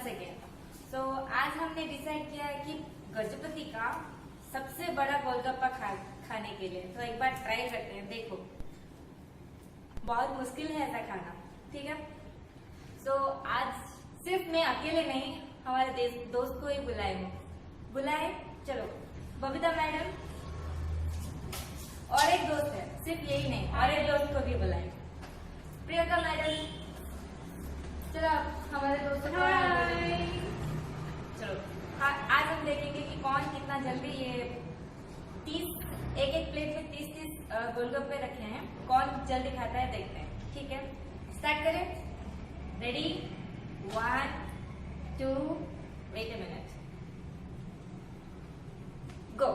Second. सो आज हमने decide किया है कि गजपति का सबसे बड़ा गोलगप्पा खाने के लिए, तो एक बार ट्राई करते हैं। देखो बहुत मुश्किल है ऐसा खाना, ठीक है। सो आज सिर्फ मैं अकेले नहीं, हमारे दोस्त को ही बुलाए। चलो बबीता मैडम और एक दोस्त है, सिर्फ यही नहीं और एक दोस्त को भी बुलाए, प्रियंका मैडम। चलो हमारे दोस्तों को चलो आज हम देखेंगे कि कौन कितना जल्दी ये 30 एक प्लेट में 30 गोलगप्पे रखे हैं, कौन जल्दी खाता है देखते हैं, ठीक है। स्टार्ट करें। रेडी 1 2 वेट अ मिनट गो।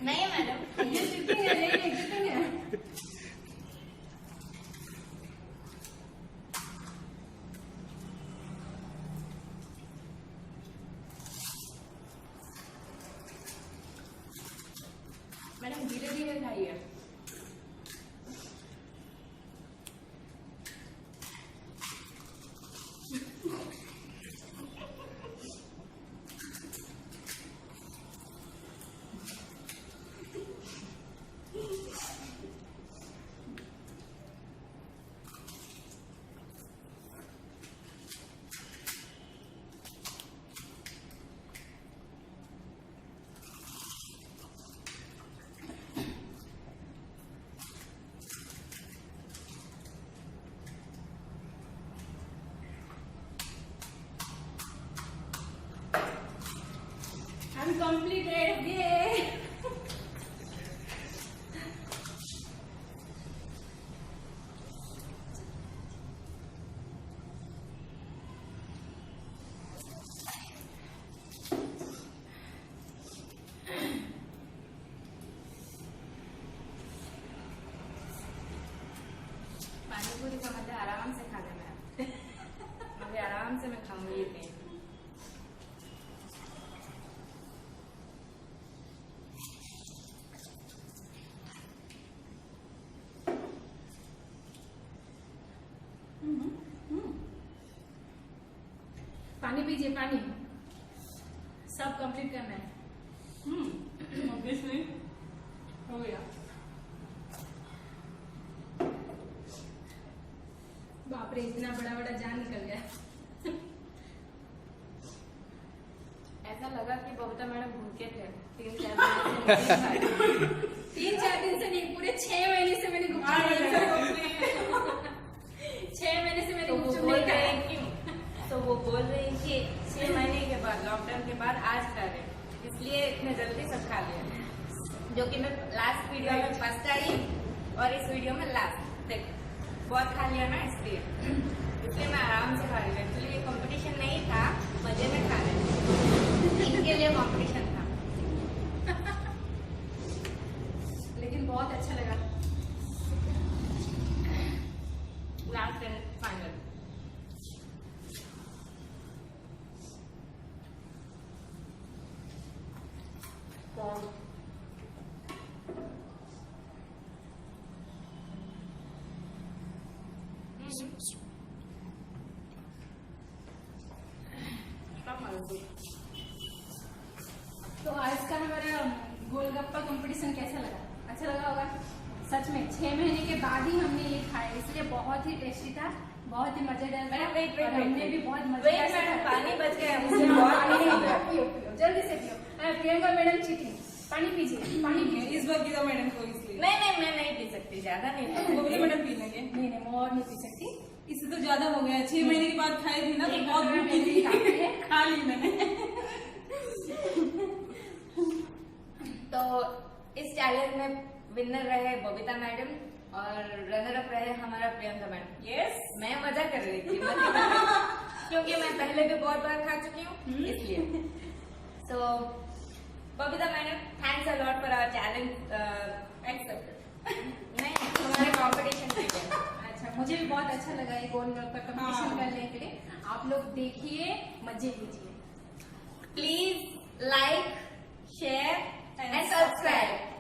नहीं है मैडम, ये चिटिंग है, नहीं चिटिंग है। मैडम धीरे धीरे खाइए। I'm completed. Yay! पानी पीजिए, पानी सब कंप्लीट करना है। ऑब्वियसली हो गया। बाप रे, इतना बड़ा बड़ा जान निकल गया। ऐसा लगा कि बबीता मैडम भूखे थे 3-4 दिन से नहीं, पूरे 6 महीने से मैंने गुपचुप 6 महीने से मैंने गुपचुप नहीं खाया। तो वो बोल रही हैं कि 6 महीने के बाद, लॉकडाउन के बाद आज खा रहे, इसलिए इतने जल्दी सब खा लिया, जो कि मैं लास्ट वीडियो में फर्स्ट आई और इस वीडियो में लास्ट। देख बहुत खा लिया ना, इसलिए मैं आराम से खा रही हूँ। एक्चुअली ये कंपटीशन नहीं था, मजे में खा रहे थे, इनके लिए कंपटीशन था। लेकिन बहुत अच्छा लगा। Last and final. तो आज का हमारा गोलगप्पा कंपटीशन कैसा लगा? अच्छा लगा होगा। सच में 6 महीने के बाद ही हमने ये खाया, इसलिए बहुत ही टेस्टी था, बहुत ही मजेदार था। और हमने भी बहुत मजेदार से खाया। पानी बच गया मुझे, बहुत पियो पियो, जल्दी से पियो। प्रियंका मैडम चीटिंग, पानी पीजिए, पानी पीजिए। इस बार गीता मैडम को इसलिए नहीं मैं नहीं पी सकती, ज्यादा नहीं। बबीता मैडम पी लेंगे। नहीं मैं और नहीं पी सकती। इससे तो ज्यादा हो गया, 6 महीने के बाद खाई थी ना, तो बहुत भूखी थी, खा ली मैंने। तो इस चैलेंज में विनर रहे बबीता मैडम और रनर अप रहे हमारा प्रियंका मैडम। यस, मैं मजा कर रही थी, मजे कर रही थी, क्योंकि मैं पहले भी बहुत बार खा चुकी हूँ, इसलिए। So Babita madam, thanks a lot for our challenge accepted. नहीं, तुम्हारे कॉम्पिटिशन के लिए। अच्छा, मुझे भी बहुत अच्छा लगा ये गोलगप्पा कंपटीशन करने के लिए। आप लोग देखिए, मजे लीजिए। Please like, share and subscribe.